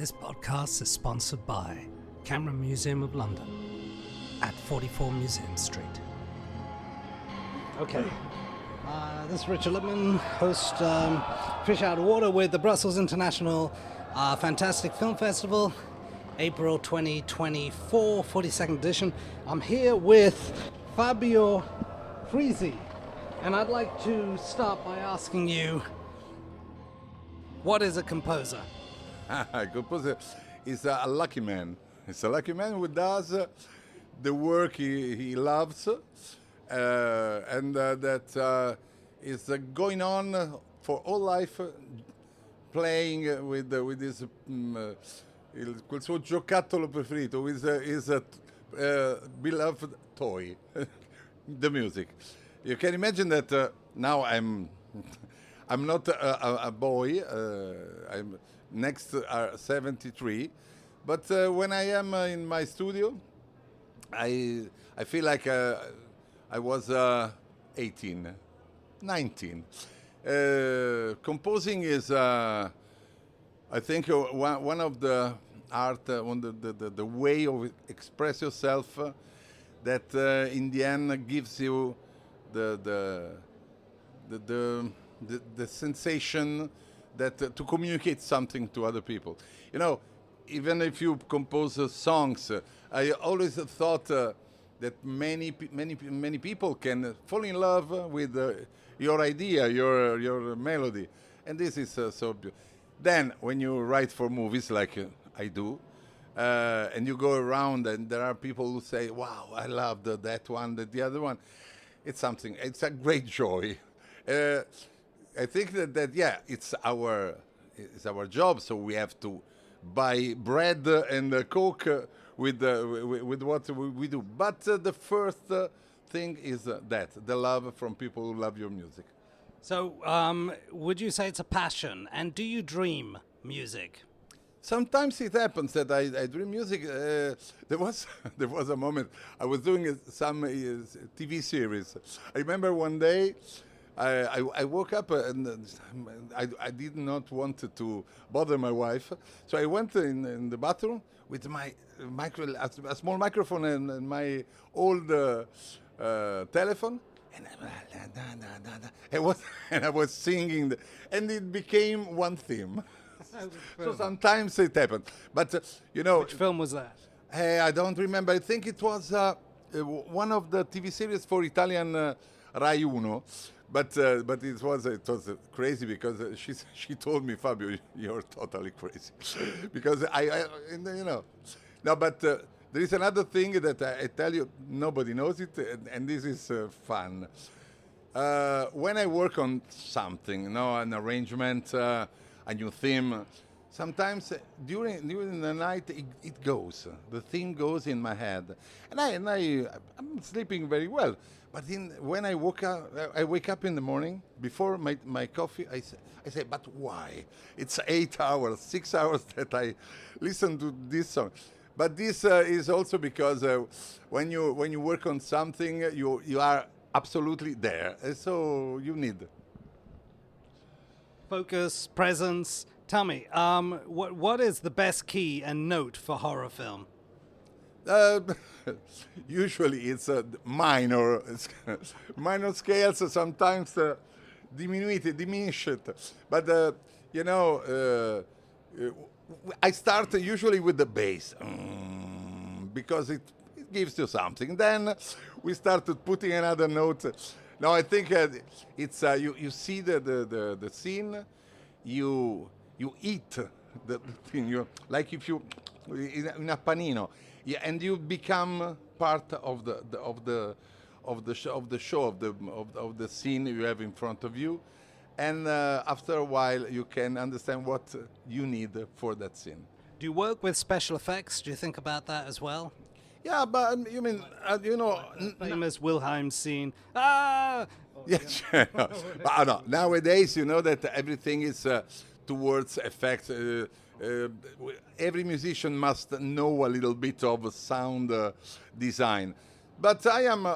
This podcast is sponsored by Camera Museum of London at 44 Museum Street. Okay. This is Richard Lippman, host Fish Out of Water with the Brussels International Fantastic Film Festival, April 2024, 42nd edition. I'm here with Fabio Frizzi, and I'd like to start by asking you, what is a composer? A composer is a lucky man. It's a lucky man who does the work he loves, and that is going on for all life, playing with his quel suo giocattolo preferito, with his beloved toy, the music. You can imagine that now I'm not a boy. I'm next 73, but when I am in my studio, I feel like I was 18, 19. Composing is, I think, one of the art, the way of express yourself that in the end gives you the sensation that to communicate something to other people. You know, even if you compose songs, I always thought that many people can fall in love with your idea, your melody, and this is so beautiful. Then, when you write for movies like I do, and you go around and there are people who say, "Wow, I loved that one, the other one," it's a great joy. I think that yeah, it's our job. So we have to buy bread and Coke with what we do. But the first thing is that the love from people who love your music. So, would you say it's a passion? And do you dream music? Sometimes it happens that I dream music. There was a moment I was doing some TV series. I remember one day. I woke up and I did not want to bother my wife, so I went in the bathroom with my a small microphone and my old telephone, and I was singing, and it became one theme. So sometimes it happened, but you know. Which film was that? I don't remember. I think it was one of the TV series for Italian Rai Uno. But it was crazy because she told me, Fabio, you're totally crazy, because I you know. No, but there is another thing that I tell you, nobody knows it, and this is fun. When I work on something, an arrangement, a new theme, sometimes during the night it goes. The theme goes in my head, and I'm sleeping very well. But when I wake up in the morning before my coffee. I say, but why? It's 8 hours, 6 hours that I listen to this song. But this is also because when you work on something, you are absolutely there. So you need Focus, presence. Tell me, what is the best key and note for horror film? Usually it's minor scales, sometimes diminish it. But I start usually with the bass because it gives you something. Then we started putting another note. Now I think it's you see the scene, you eat the thing. Like if you in a panino. Yeah, and you become part of the show of the scene you have in front of you, and after a while you can understand what you need for that scene. Do you work with special effects? Do you think about that as well? Yeah, but you mean famous Wilhelm scene. Ah. Yes, but no, nowadays you know that everything is towards effects. Every musician must know a little bit of sound design, but I am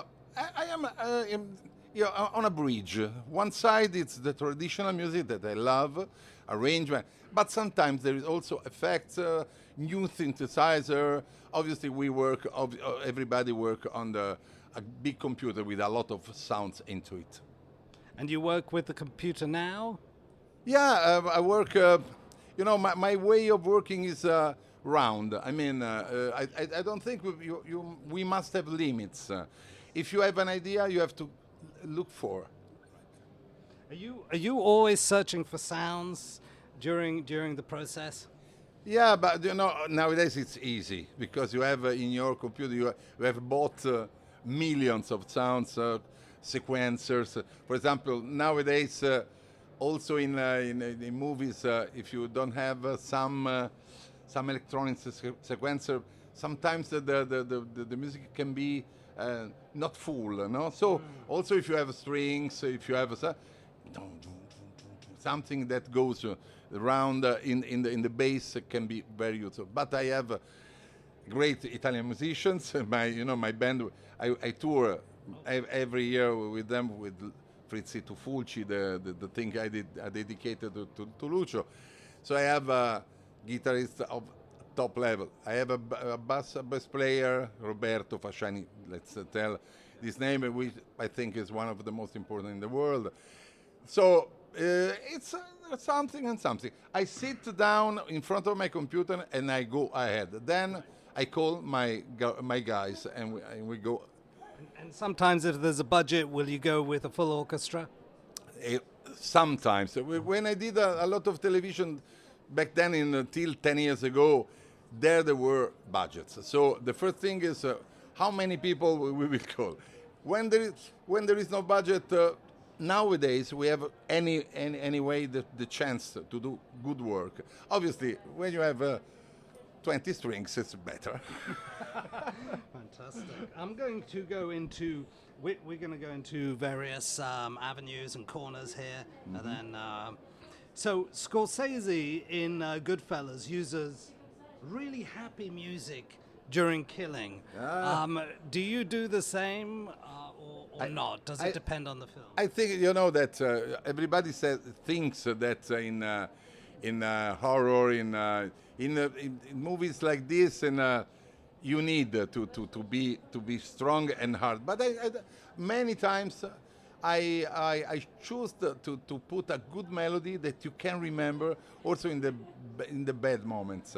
on a bridge. One side it's the traditional music that I love. arrangement. But sometimes there is also effects, new synthesizer. Obviously, everybody work on a big computer with a lot of sounds into it. And you work with the computer now? Yeah, I work. My way of working is round. I mean, I don't think we must have limits. If you have an idea, you have to look for. Are you always searching for sounds during the process? Yeah, but nowadays it's easy because you have in your computer you have bought millions of sounds sequencers. For example, nowadays also in movies, if you don't have some electronic sequencer, sometimes the music can be not full. No, so also if you have strings, if you have something that goes around in the bass can be very useful. But I have great Italian musicians. My band, I tour every year with them, with Frizzi to Fulci, the thing I dedicated to Lucio. So I have a guitarist of top level. I have a bass player, Roberto Fasciani, let's tell this name, which I think is one of the most important in the world. So it's something and something. I sit down in front of my computer and I go ahead. Then I call my guys and we go. And sometimes if there's a budget, will you go with a full orchestra? Sometimes. When I did a lot of television back then, until 10 years ago, there were budgets. So the first thing is how many people we will call. When there is no budget, nowadays we have anyway the chance to do good work. Obviously, when you have 20 strings, it's better. Fantastic. I'm going to go into. We're going to go into various avenues and corners here, and then. So Scorsese in Goodfellas uses really happy music during killing. Do you do the same or not? Does it depend on the film? I think that everybody thinks that in horror, in movies like this, and you need to be strong and hard. But many times I choose to put a good melody that you can remember also in the bad moments.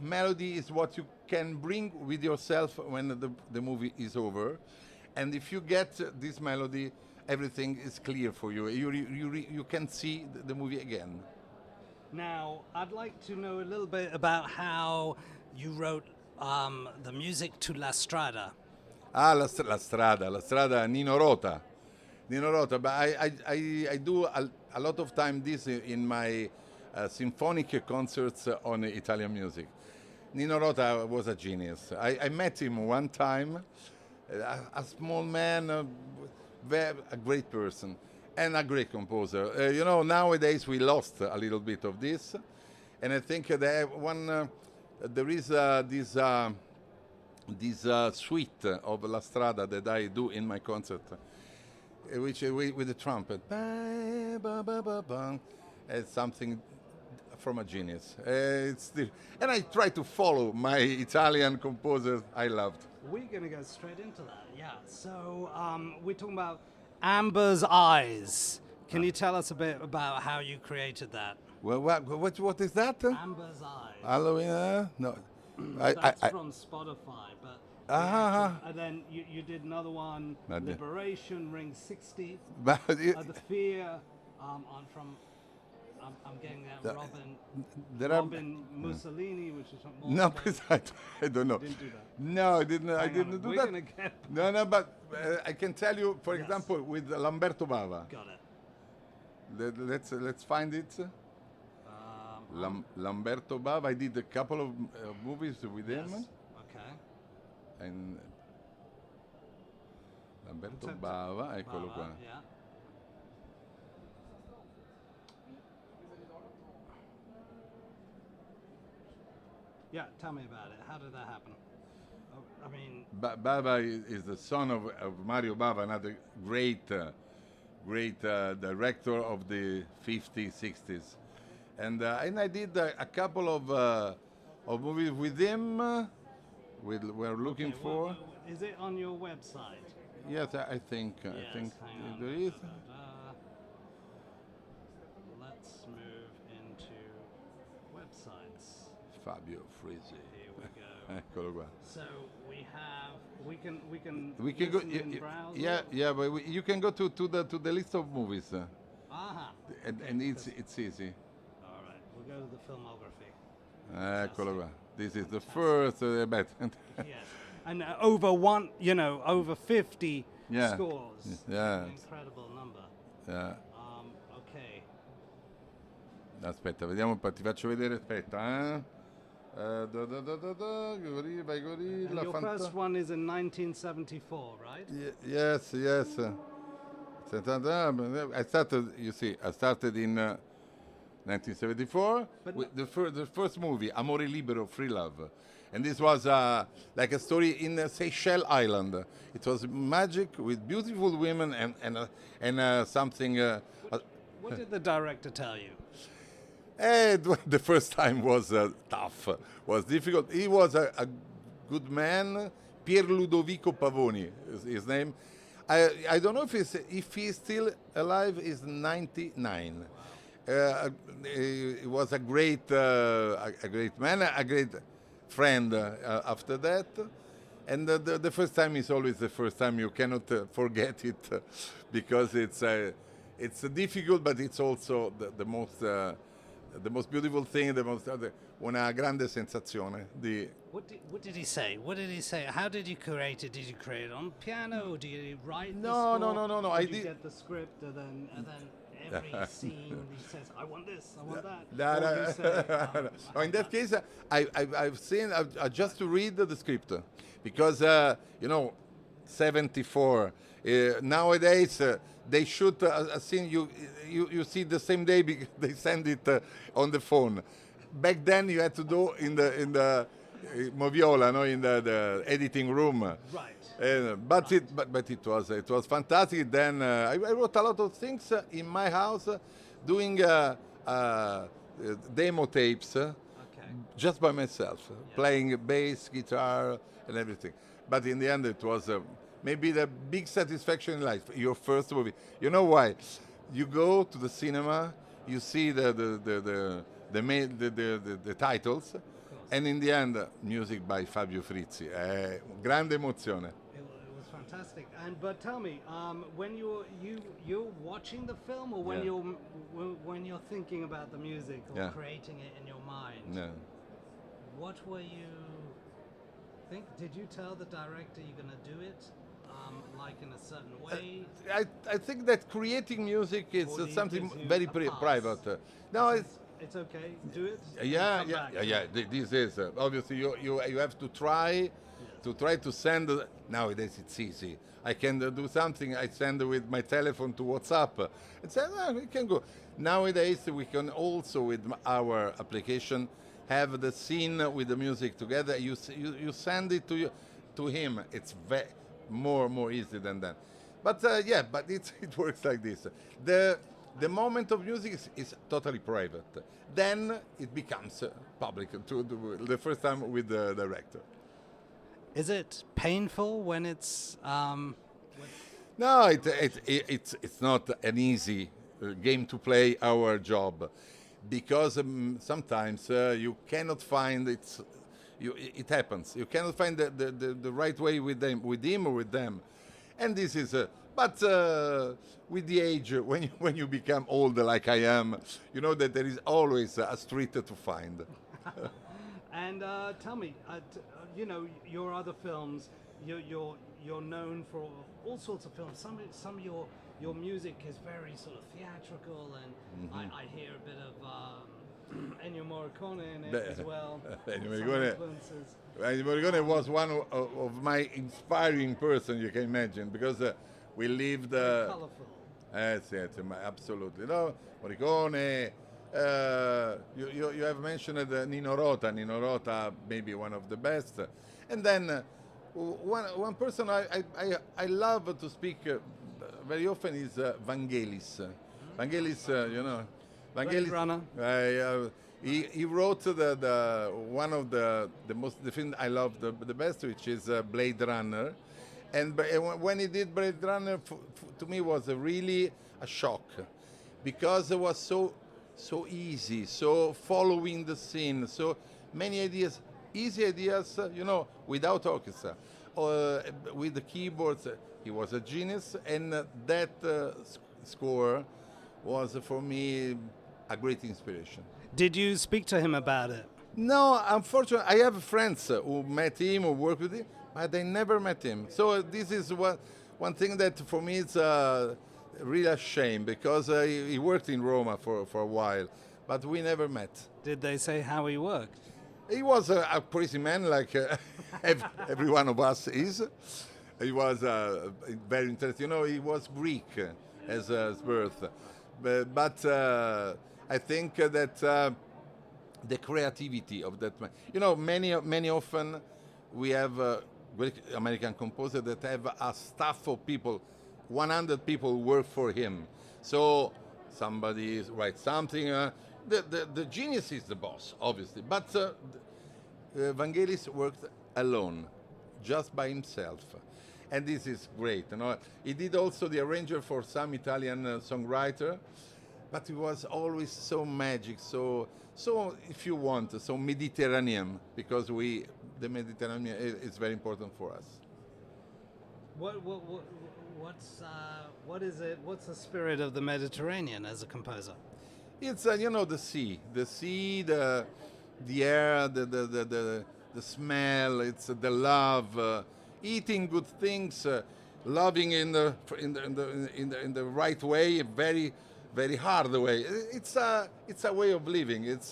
Melody is what you can bring with yourself when the movie is over, and if you get this melody, everything is clear for you. You can see the movie again. Now, I'd like to know a little bit about how you wrote the music to La Strada. La Strada, Nino Rota. But I do a lot of time this in my symphonic concerts on Italian music. Nino Rota was a genius. I met him one time, a small man, a great person, and a great composer. Nowadays we lost a little bit of this, and I think there is this suite of La Strada that I do in my concert, which with the trumpet. It's something from a genius. And I try to follow my Italian composers I loved. We're going to go straight into that, yeah. So we're talking about Amber's Eyes. Can you tell us a bit about how you created that? Well, what is that? Amber's Eyes. Halloween? No. That's from Spotify, but and then you did another one, Liberation, Ring 60, The Fear. I'm getting that Robin Mussolini, which is from no, I don't know. You didn't do that. No, I didn't do that. No, but I can tell you, for example, with Lamberto Bava. Got it. Let's find it. Lamberto Bava. I did a couple of movies with him. Okay. And Lamberto Bava, eccolo qua. Yeah. Yeah, tell me about it. How did that happen? I mean, Bava is the son of Mario Bava, another great great director of the 50s, 60s. And I did a couple of movies with him. We're looking for. Is it on your website? Yes, I think. Yes, I think hang on. there is. Let's move into websites. Fabio Frizzi. Here we go. Eccolo qua. So we can go. listen and browse. Yeah, but you can go to the list of movies, and it's easy. All right, we'll go to the filmography. Eccolo qua. This is the first bet. Yes, and over 50 scores. Yeah. An incredible number. Yeah. Okay. Aspetta, vediamo, ti faccio vedere, aspetta, Vai gorilla. And your first one is in 1974, right? Yes. I started in 1974 with the first movie, Amore Libero, Free Love. And this was like a story in Seychelles Island. It was magic with beautiful women and something. What did the director tell you? The first time was tough, was difficult. He was a good man. Pier Ludovico Pavoni is his name. I don't know if he's still alive. He's 99. He was a great man, a great friend after that. And the first time is always the first time. You cannot forget it because it's difficult, but it's also the most beautiful thing, una grande sensazione. What did he say? What did he say? How did you create it? Did you create it on piano? Did you write the score? No. Did you get the script and then every scene he says, I want this, I want that? No. In that case, I've just to read the script because 74 nowadays they shoot a scene you see the same day because they send it on the phone. Back then you had to do in the moviola, in the editing room. Right. But it was fantastic. Then I wrote a lot of things in my house, doing demo tapes, just by myself, playing bass, guitar, and everything. But in the end, it was maybe the big satisfaction in life. Your first movie. You know why? You go to the cinema, you see the titles, and in the end, music by Fabio Frizzi. Grande emozione. It was fantastic. But tell me, when you're watching the film, or when you're thinking about the music or creating it in your mind, what were you think? Did you tell the director you're going to do it? Like in a certain way? I think that creating music is something very private. No, it's okay. Do it. Yeah. This is obviously you have to try to send. Nowadays it's easy. I can do something. I send with my telephone to WhatsApp and say, we can go. Nowadays we can also with our application have the scene with the music together. You send it to him. It's more easy than that. But it works like this. The moment of music is totally private. Then it becomes public the first time with the director. Is it painful when it's? No, it's not an easy game to play. Our job, because sometimes you cannot find it. It happens. You cannot find the right way with him or with them, and this is. But with the age, when you become old like I am, you know that there is always a street to find. And tell me, your other films, you're known for all sorts of films. Some of your music is very sort of theatrical, and I hear a bit of Ennio Morricone in it as well. Ennio Morricone was one of my inspiring person, you can imagine, because we lived. Colorful. Yes, absolutely. No, Morricone. You have mentioned Nino Rota. Nino Rota, maybe one of the best. And then one person I love to speak very often is Vangelis. Vangelis, you know, Blade Runner. He wrote the one of the film I love the best, which is Blade Runner, and when he did Blade Runner, to me was really a shock, because it was so easy, so following the scene, so many ideas, easy ideas, you know, without orchestra, with the keyboards. He was a genius, and that score was for me a great inspiration. Did you speak to him about it? No, unfortunately, I have friends who met him, who worked with him, but they never met him. So this is one thing that for me is really a shame, because he worked in Roma for a while, but we never met. Did they say how he worked? He was a crazy man, like every one of us is. He was very interesting. You know, he was Greek as birth. But I think that the creativity of that man. You know, many often we have great American composers that have a staff of people, 100 people work for him. So somebody writes something. The genius is the boss, obviously. But Vangelis worked alone, just by himself. And this is great. You know, he did also the arranger for some Italian songwriter, but he was always so magic, so if you want, so Mediterranean, because the Mediterranean is very important for us. What's the spirit of the Mediterranean as a composer? It's you know, the sea, the air, the smell. It's the love. Eating good things, loving in the right way, very hard way. It's a way of living. It's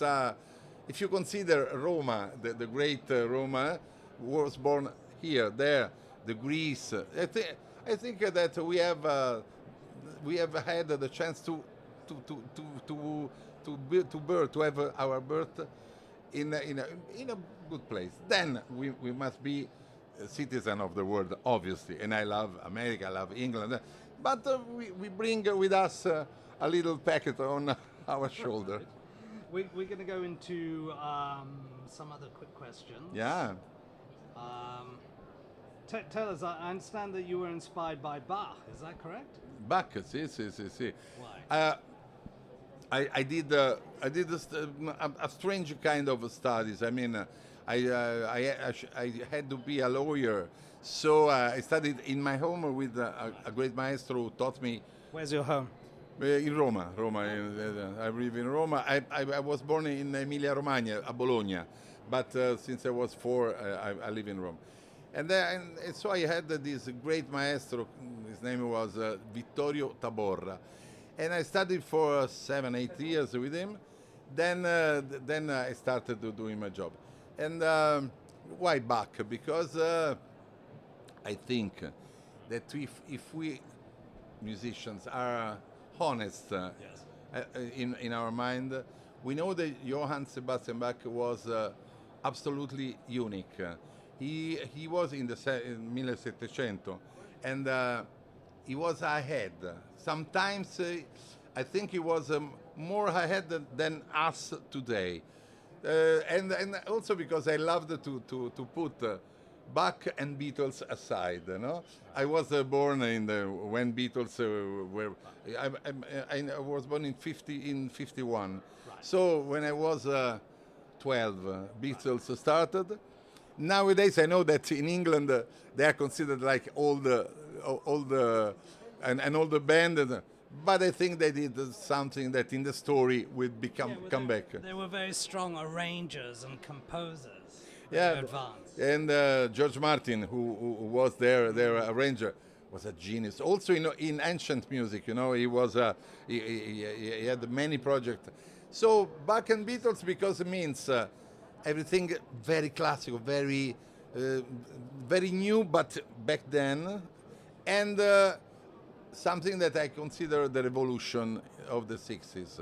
if you consider Roma, the great Roma was born here, there, the Greece. I think that we have had the chance to have our birth in a good place. Then we must be citizen of the world, obviously, and I love America, I love England, but we bring with us a little packet on our shoulder. We're going to go into some other quick questions. Yeah. Tell us, I understand that you were inspired by Bach, is that correct? Bach, sì. Why? I did a strange kind of studies. I mean, I had to be a lawyer, so I studied in my home with a great maestro who taught me. Where's your home? In Roma. I live in Roma. I was born in Emilia-Romagna, a Bologna, but since I was 4, I live in Rome. And so I had this great maestro. His name was Vittorio Taborra, and I studied for 7-8 years with him. Then I started doing my job. And why Bach? Because I think that if we musicians are honest in our mind, we know that Johann Sebastian Bach was absolutely unique. He was in the 1700, and he was ahead. Sometimes I think he was more ahead than us today. And also because I loved to put Bach and Beatles aside. You know? I was born when Beatles were. I was born in 51. Right. So when I was 12, Beatles started. Nowadays, I know that in England they are considered like all the band. But I think they did something that in the story will come back. They were very strong arrangers and composers. Yeah, advanced. And George Martin, who was their arranger, was a genius. Also in ancient music, you know, he was he had many projects. So Bach and Beatles, because it means everything very classical, very new, but back then, and something that I consider the revolution of the 60s.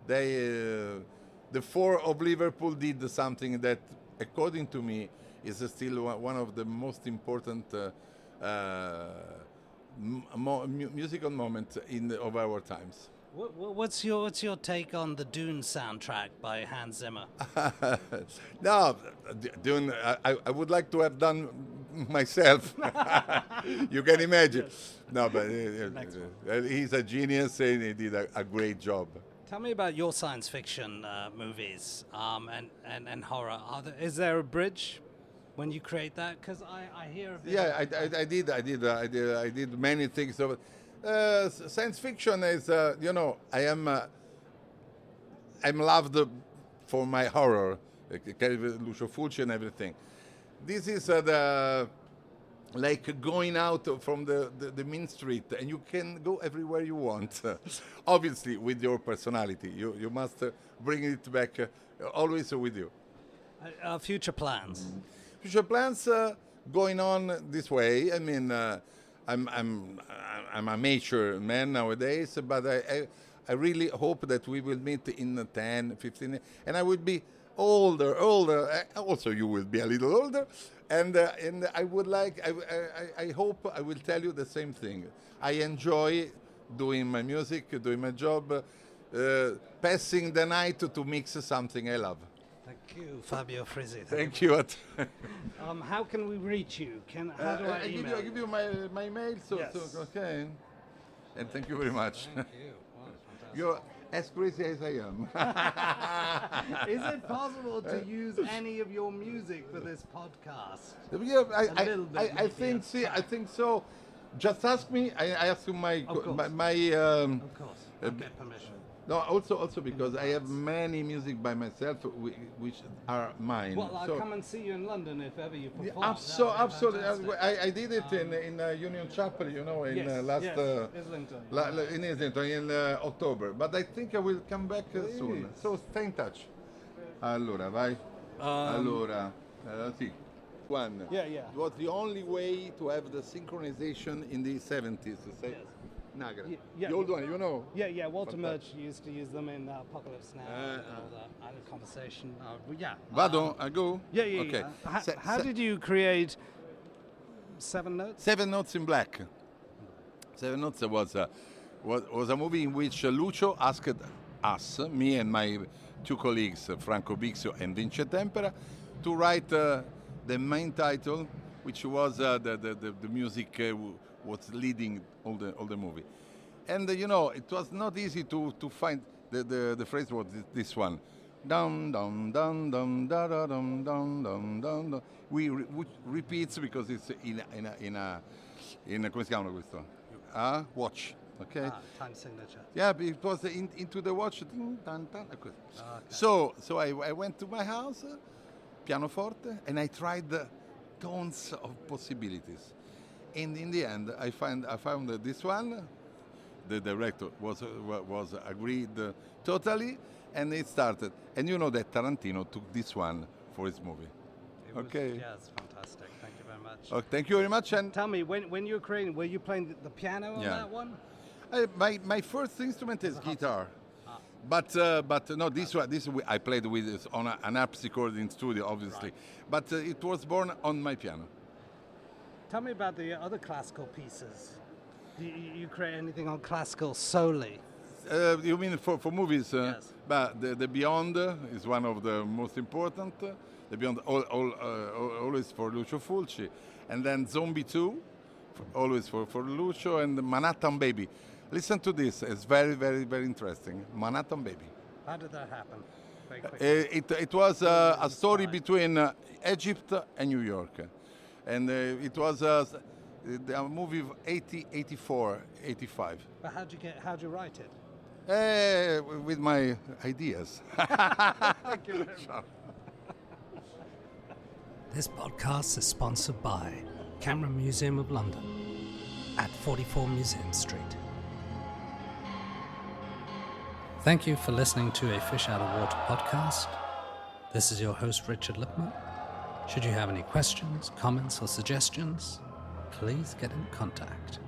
The Four of Liverpool did something that, according to me, is still one of the most important musical moment of our times. What's your take on the Dune soundtrack by Hans Zimmer? No, Dune, I would like to have done myself. You can imagine. Yes. No, but he's a genius and he did a great job. Tell me about your science fiction movies and horror. Is there a bridge when you create that? Because I hear a bit. Yeah, I did many things. Science fiction is, I'm loved for my horror, Lucio Fulci and everything. This is like going out from the main street, and you can go everywhere you want. Obviously, with your personality, you must bring it back always with you. Future plans. Future plans going on this way. I mean, I'm a mature man nowadays, but I really hope that we will meet in 10, 15, and I will be older. Also, you will be a little older, and I would like. I hope I will tell you the same thing. I enjoy doing my music, doing my job, passing the night to mix something I love. Thank you, Fabio Frizzi. Thank you. How can we reach you? How do I email? I give you my mail. Yes. Okay. And thank you very much. Thank you. Wow, fantastic. You're as crazy as I am. Is it possible to use any of your music for this podcast? Yeah, I think so. Just ask me. I ask you my. Of course. Of course. I'll get permission. No, also because I have many music by myself which are mine. Well, I'll come and see you in London if ever you perform. Absolutely. I did it in Union Chapel, in Islington. In Islington in October. But I think I will come back soon. So stay in touch. Allora, vai. Sì. One. Yeah. It was the only way to have the synchronization in the 70s. Yes. Nagra. Yeah. The old one, you know? Yeah. Walter Murch used to use them in Apocalypse Now and all that. I had a conversation. Vado? I go? Yeah. Okay. How did you create 7 Notes? 7 Notes in Black. 7 Notes was a movie in which Lucio asked us, me and my two colleagues, Franco Bixio and Vince Tempera, to write the main title, which was the music was leading all the movie. And it was not easy to find the phrase was this one. Dum dum dum dum da da dum dum dum dum dum. We repeats because it's in come si chiama questo? Watch. Okay. Time signature. Yeah, it was into the watch. Okay. So I went to my house, pianoforte, and I tried tons of possibilities. And in the end, I found this one. The director was agreed totally, and it started. And you know that Tarantino took this one for his movie. Okay. Yeah, it's fantastic. Thank you very much. Oh, thank you very much. And tell me, when you were creating, were you playing the piano on that one? My first instrument is guitar. But no, this one I played with on an harpsichord in studio, obviously. Right. But it was born on my piano. Tell me about the other classical pieces. Do you create anything on classical solely? You mean for movies? Yes. But the Beyond is one of the most important. The Beyond always for Lucio Fulci, and then Zombie 2, always for Lucio, and Manhattan Baby. Listen to this; it's very, very, very interesting. Manhattan Baby. How did that happen? Very quickly. It was a story between Egypt and New York. And it was a movie of 84, 85. But how'd you write it? With my ideas. Thank you very much. This podcast is sponsored by Camera Museum of London at 44 Museum Street. Thank you for listening to a Fish Out of Water podcast. This is your host, Richard Lipman. Should you have any questions, comments, or suggestions, please get in contact.